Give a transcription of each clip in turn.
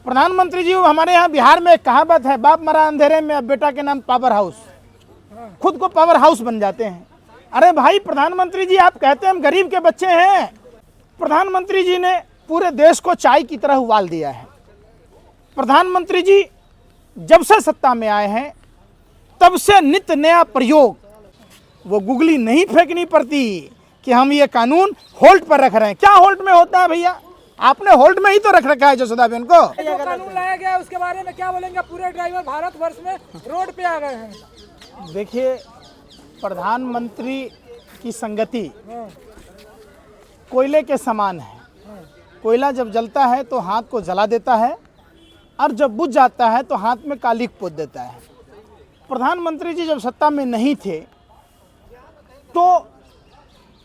प्रधानमंत्री जी, हमारे यहाँ बिहार में एक कहावत है, बाप मरा अंधेरे में अब बेटा के नाम पावर हाउस। खुद को पावर हाउस बन जाते हैं। अरे भाई प्रधानमंत्री जी, आप कहते हैं हम गरीब के बच्चे हैं। प्रधानमंत्री जी ने पूरे देश को चाय की तरह उबाल दिया है। प्रधानमंत्री जी जब से सत्ता में आए हैं तब से नित नया प्रयोग, वो गुगली नहीं फेंकनी पड़ती कि हम ये कानून होल्ड पर रख रहे हैं। क्या होल्ड में होता है भैया? आपने होल्ड में ही तो रख रखा है जसोदाबेन को। जो कानून लाया गया है उसके बारे में क्या बोलेंगे? पूरे ड्राइवर भारतवर्ष में रोड पे आ गए हैं। देखिए, प्रधानमंत्री की संगति कोयले के समान है। कोयला जब जलता है तो हाथ को जला देता है और जब बुझ जाता है तो हाथ में कालिक पोत देता है। प्रधानमंत्री जी जब सत्ता में नहीं थे तो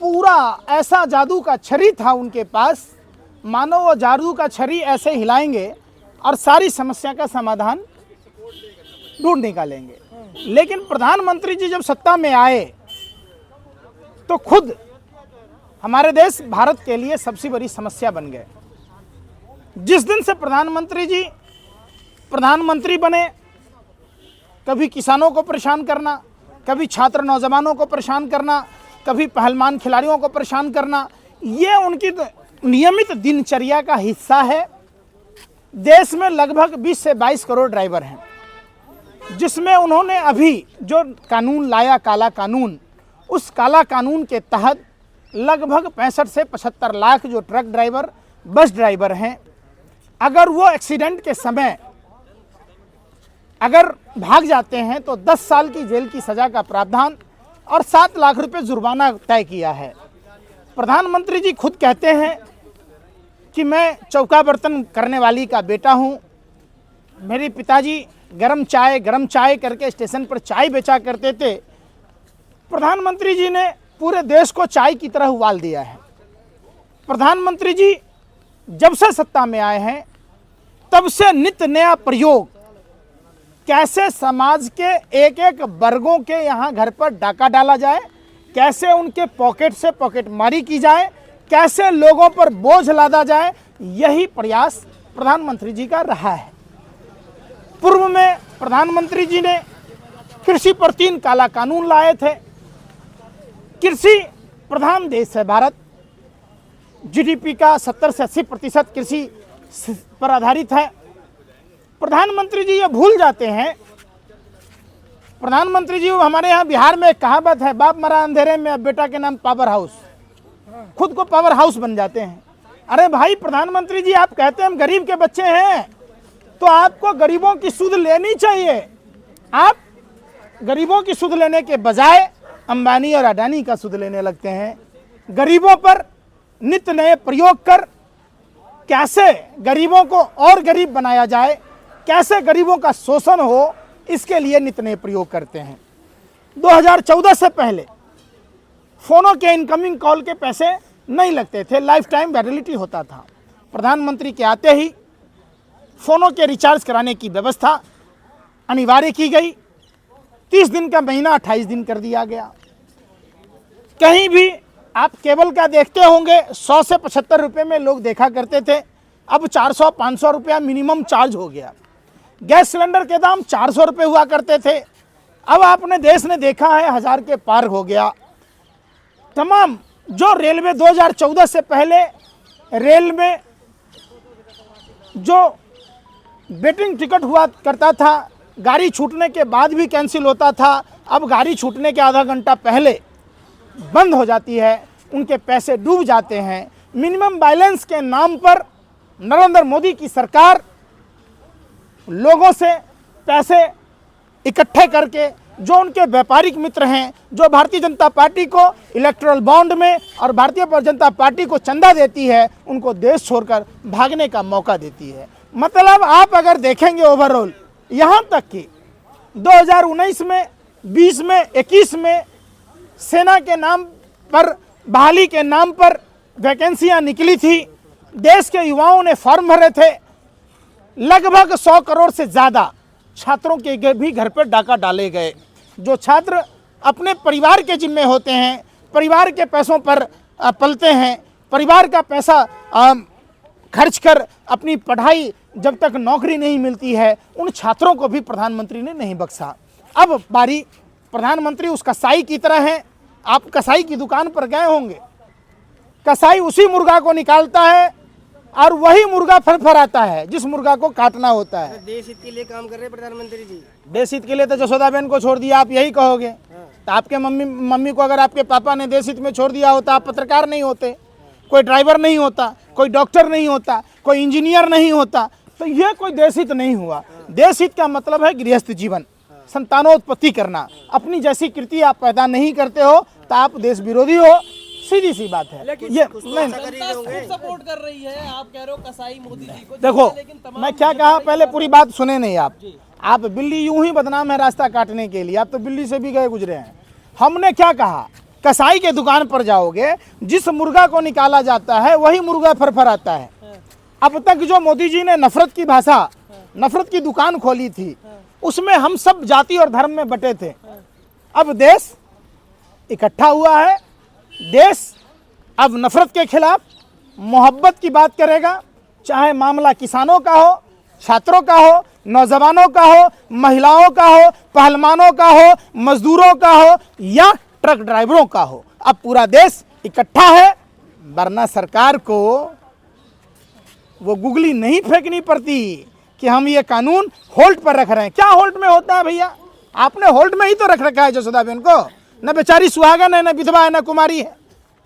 पूरा ऐसा जादू का छड़ी था उनके पास, मानो वो जादू का छड़ी ऐसे हिलाएंगे और सारी समस्या का समाधान ढूंढ निकालेंगे। लेकिन प्रधानमंत्री जी जब सत्ता में आए तो खुद हमारे देश भारत के लिए सबसे बड़ी समस्या बन गए। जिस दिन से प्रधानमंत्री जी प्रधानमंत्री बने, कभी किसानों को परेशान करना, कभी छात्र नौजवानों को परेशान करना, कभी पहलवान खिलाड़ियों को परेशान करना, ये उनकी नियमित दिनचर्या का हिस्सा है। देश में लगभग 20 से 22 करोड़ ड्राइवर हैं, जिसमें उन्होंने अभी जो कानून लाया, काला कानून, उस काला कानून के तहत लगभग 65 से 75 लाख जो ट्रक ड्राइवर, बस ड्राइवर हैं, अगर वो एक्सीडेंट के समय अगर भाग जाते हैं तो 10 साल की जेल की सज़ा का प्रावधान और 7 लाख रुपए जुर्माना तय किया है। प्रधानमंत्री जी खुद कहते हैं कि मैं चौका बर्तन करने वाली का बेटा हूं। मेरे पिताजी गरम चाय करके स्टेशन पर चाय बेचा करते थे। प्रधानमंत्री जी ने पूरे देश को चाय की तरह उबाल दिया है। प्रधानमंत्री जी जब से सत्ता में आए हैं तब से नित नया प्रयोग, कैसे समाज के एक एक वर्गों के यहाँ घर पर डाका डाला जाए, कैसे उनके पॉकेट से पॉकेटमारी की जाए, कैसे लोगों पर बोझ लादा जाए, यही प्रयास प्रधानमंत्री जी का रहा है। पूर्व में प्रधानमंत्री जी ने कृषि पर 3 काला कानून लाए थे। कृषि प्रधान देश है भारत, जीडीपी का 70 से 80% कृषि पर आधारित है। प्रधानमंत्री जी ये भूल जाते हैं। प्रधानमंत्री जी, हमारे यहाँ बिहार में एक कहावत है, बाप मरा अंधेरे में अब बेटा के नाम पावर हाउस। खुद को पावर हाउस बन जाते हैं। अरे भाई प्रधानमंत्री जी, आप कहते हैं हम गरीब के बच्चे हैं, तो आपको गरीबों की सुध लेनी चाहिए। आप गरीबों की सुध लेने के बजाय अंबानी और अडानी का सुध लेने लगते हैं। गरीबों पर नित नए प्रयोग कर कैसे गरीबों को और गरीब बनाया जाए, कैसे गरीबों का शोषण हो, इसके लिए नित नए प्रयोग करते हैं। 2014 से पहले फोनों के इनकमिंग कॉल के पैसे नहीं लगते थे, लाइफ टाइम वैलिडिटी होता था। प्रधानमंत्री के आते ही फोनों के रिचार्ज कराने की व्यवस्था अनिवार्य की गई। 30 दिन का महीना 28 दिन कर दिया गया। कहीं भी आप केबल का देखते होंगे 100 से 75 रुपये में लोग देखा करते थे, अब 400-500 रुपया मिनिमम चार्ज हो गया। गैस सिलेंडर के दाम 400 रुपये हुआ करते थे, अब आपने देश ने देखा है 1000 के पार हो गया। तमाम जो रेलवे 2014 से पहले रेल में जो वेटिंग टिकट हुआ करता था, गाड़ी छूटने के बाद भी कैंसिल होता था, अब गाड़ी छूटने के आधा घंटा पहले बंद हो जाती है, उनके पैसे डूब जाते हैं। मिनिमम बैलेंस के नाम पर नरेंद्र मोदी की सरकार लोगों से पैसे इकट्ठे करके, जो उनके व्यापारिक मित्र हैं, जो भारतीय जनता पार्टी को इलेक्टोरल बॉन्ड में और भारतीय जनता पार्टी को चंदा देती है, उनको देश छोड़कर भागने का मौका देती है। मतलब आप अगर देखेंगे ओवरऑल, यहाँ तक कि 2019 में, 20 में, 21 में सेना के नाम पर, बहाली के नाम पर वैकेंसियाँ निकली थी, देश के युवाओं ने फॉर्म भरे थे। लगभग 100 करोड़ से ज़्यादा छात्रों के भी घर पर डाका डाले गए। जो छात्र अपने परिवार के जिम्मे होते हैं, परिवार के पैसों पर पलते हैं, परिवार का पैसा खर्च कर अपनी पढ़ाई जब तक नौकरी नहीं मिलती है उन छात्रों को भी प्रधानमंत्री ने नहीं बख्शा। अब बारी प्रधानमंत्री उस कसाई की तरह है। आप कसाई की दुकान पर गए होंगे, कसाई उसी मुर्गा को निकालता है और वही मुर्गा फरफराता है जिस मुर्गा को काटना होता है। देश हित के लिए काम कर रहे हैं प्रधानमंत्री जी। देश हित के लिए तो जसोदाबेन को छोड़ दिया, आप यही कहोगे। तो आपके मम्मी को अगर आपके पापा ने देश हित में छोड़ दिया होता, आप पत्रकार नहीं होते, कोई ड्राइवर नहीं होता, कोई डॉक्टर नहीं होता, कोई इंजीनियर नहीं होता। तो ये कोई देश हित नहीं हुआ। देश हित का मतलब है गृहस्थ जीवन, संतानोत्पत्ति करना। अपनी जैसी कृति आप पैदा नहीं करते हो तो आप देश विरोधी हो, सीधी सी बात है। ये नहीं सपोर्ट कर रही है, आप कह रहे हो कसाई मोदी जी को। देखो मैं क्या कहा, पहले पूरी बात सुने नहीं आप बिल्ली यूं ही बदनाम है रास्ता काटने के लिए, आप तो बिल्ली से भी गए गुजरे हैं। हमने क्या कहा, कसाई के दुकान पर जाओगे, जिस मुर्गा को निकाला जाता है वही मुर्गा फरफराता है। अब तक जो मोदी जी ने नफरत की भाषा, नफरत की दुकान खोली थी, उसमें हम सब जाति और धर्म में बटे थे। अब देश इकट्ठा हुआ है, देश अब नफरत के खिलाफ मोहब्बत की बात करेगा। चाहे मामला किसानों का हो, छात्रों का हो, नौजवानों का हो, महिलाओं का हो, पहलवानों का हो, मजदूरों का हो या ट्रक ड्राइवरों का हो, अब पूरा देश इकट्ठा है। वरना सरकार को वो गुगली नहीं फेंकनी पड़ती कि हम ये कानून होल्ड पर रख रहे हैं। क्या होल्ड में होता है भैया? आपने होल्ड में ही तो रख रखा है जसोदाबेन को। न बेचारी सुहागन है, न विधवा है, न कुमारी है।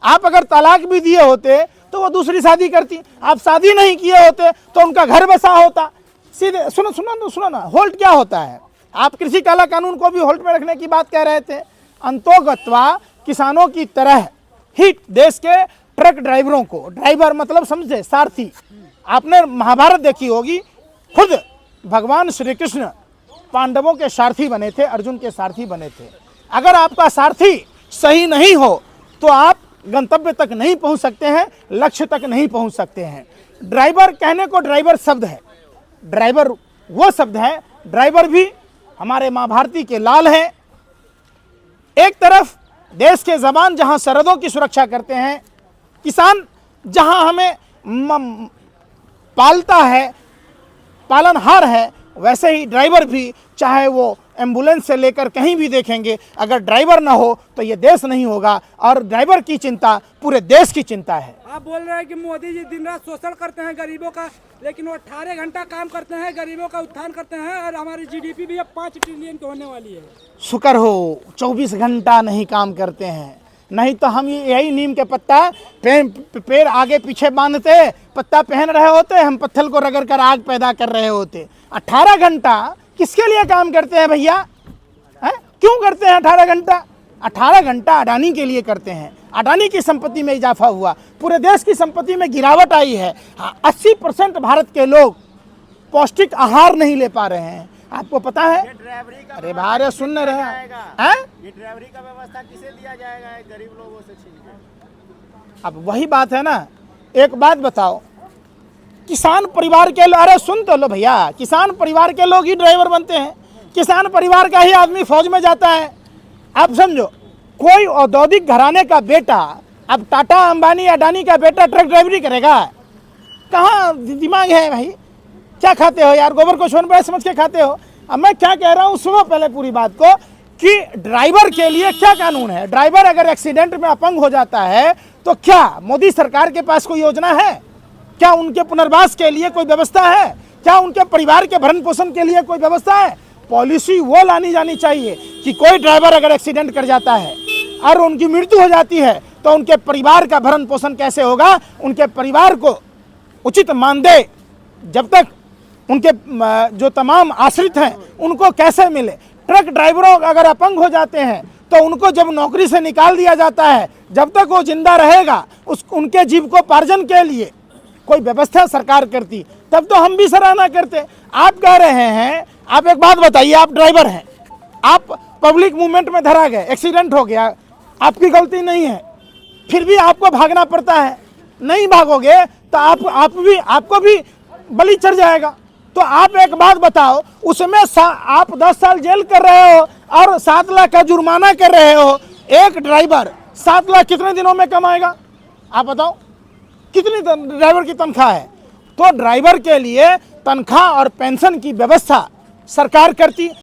आप अगर तलाक भी दिए होते तो वो दूसरी शादी करती, आप शादी नहीं किए होते तो उनका घर बसा होता। सीधे सुनो ना, होल्ड क्या होता है? आप कृषि काला कानून को भी होल्ड में रखने की बात कह रहे थे। अंतोगत्वा किसानों की तरह ही देश के ट्रक ड्राइवरों को, ड्राइवर मतलब समझे सारथी, आपने महाभारत देखी होगी, खुद भगवान श्री कृष्ण पांडवों के सारथी बने थे, अर्जुन के सारथी बने थे। अगर आपका सारथी सही नहीं हो तो आप गंतव्य तक नहीं पहुंच सकते हैं, लक्ष्य तक नहीं पहुंच सकते हैं। ड्राइवर कहने को ड्राइवर शब्द है, ड्राइवर वो शब्द है, ड्राइवर भी हमारे माँ भारती के लाल हैं। एक तरफ देश के जवान जहां सरहदों की सुरक्षा करते हैं, किसान जहां हमें पालता है, पालनहार है, वैसे ही ड्राइवर भी, चाहे वो एम्बुलेंस से लेकर कहीं भी देखेंगे, अगर ड्राइवर ना हो तो ये देश नहीं होगा। और ड्राइवर की चिंता पूरे देश की चिंता है। आप बोल रहे हैं कि मोदी जी दिन रात शोषण करते हैं गरीबों का, लेकिन वो 18 घंटा काम करते हैं, गरीबों का उत्थान करते हैं, और हमारी जीडीपी भी अब 5 ट्रिलियन की होने वाली है। शुक्र हो 24 घंटा नहीं काम करते हैं, नहीं तो हम यही नीम के पत्ता पेड़ आगे पीछे बांधते, पत्ता पहन रहे होते, हम पत्थर को रगड़ कर आग पैदा कर रहे होते। 18 घंटा किसके लिए काम करते हैं भैया? क्यों करते हैं 18 घंटा? 18 घंटा अडानी के लिए करते हैं। अडानी की संपत्ति में इजाफा हुआ, पूरे देश की संपत्ति में गिरावट आई है। 80% भारत के लोग पौष्टिक आहार नहीं ले पा रहे हैं। आपको पता है? अरे भाई सुन रहे हैं, ये ड्राइवरी का व्यवस्था किसे दिया जाएगा गरीब लोगों से छीन के? अब वही बात है ना। एक बात बताओ, किसान परिवार के लोग, अरे सुन तो लो भैया, किसान परिवार के लोग ही ड्राइवर बनते हैं, किसान परिवार का ही आदमी फौज में जाता है। आप समझो, कोई औद्योगिक घराने का बेटा, अब टाटा अंबानी अडानी का बेटा ट्रक ड्राइवरी करेगा? कहाँ दिमाग है भाई? क्या खाते हो यार? गोबर को छोड़ बड़ा समझ के खाते हो। अब मैं क्या कह रहा हूँ, सुनो पहले पूरी बात को, कि ड्राइवर के लिए क्या कानून है। ड्राइवर अगर एक्सीडेंट में अपंग हो जाता है तो क्या मोदी सरकार के पास कोई योजना है? क्या उनके पुनर्वास के लिए कोई व्यवस्था है? क्या उनके परिवार के भरण पोषण के लिए कोई व्यवस्था है? पॉलिसी वो लानी जानी चाहिए कि कोई ड्राइवर अगर एक्सीडेंट कर जाता है और उनकी मृत्यु हो जाती है तो उनके परिवार का भरण पोषण कैसे होगा? उनके परिवार को उचित मानदेय जब तक उनके जो तमाम आश्रित हैं उनको कैसे मिले? ट्रक ड्राइवरों अगर अपंग हो जाते हैं तो उनको जब नौकरी से निकाल दिया जाता है, जब तक वो जिंदा रहेगा उनके जीविकोपार्जन के लिए कोई व्यवस्था सरकार करती, तब तो हम भी सराहना करते। आप कह रहे हैं, आप एक बात बताइए, आप ड्राइवर हैं, आप पब्लिक मूवमेंट में धरा गए, एक्सीडेंट हो गया, आपकी गलती नहीं है, फिर भी आपको भागना पड़ता है। नहीं भागोगे तो आपको भी बलि चढ़ जाएगा। तो आप एक बात बताओ, उसमें आप 10 साल जेल कर रहे हो और 7 लाख का जुर्माना कर रहे हो। एक ड्राइवर 7 लाख कितने दिनों में कमाएगा? आप बताओ, कितनी ड्राइवर की तनख्वाह है? तो ड्राइवर के लिए तनख्वाह और पेंशन की व्यवस्था सरकार करती।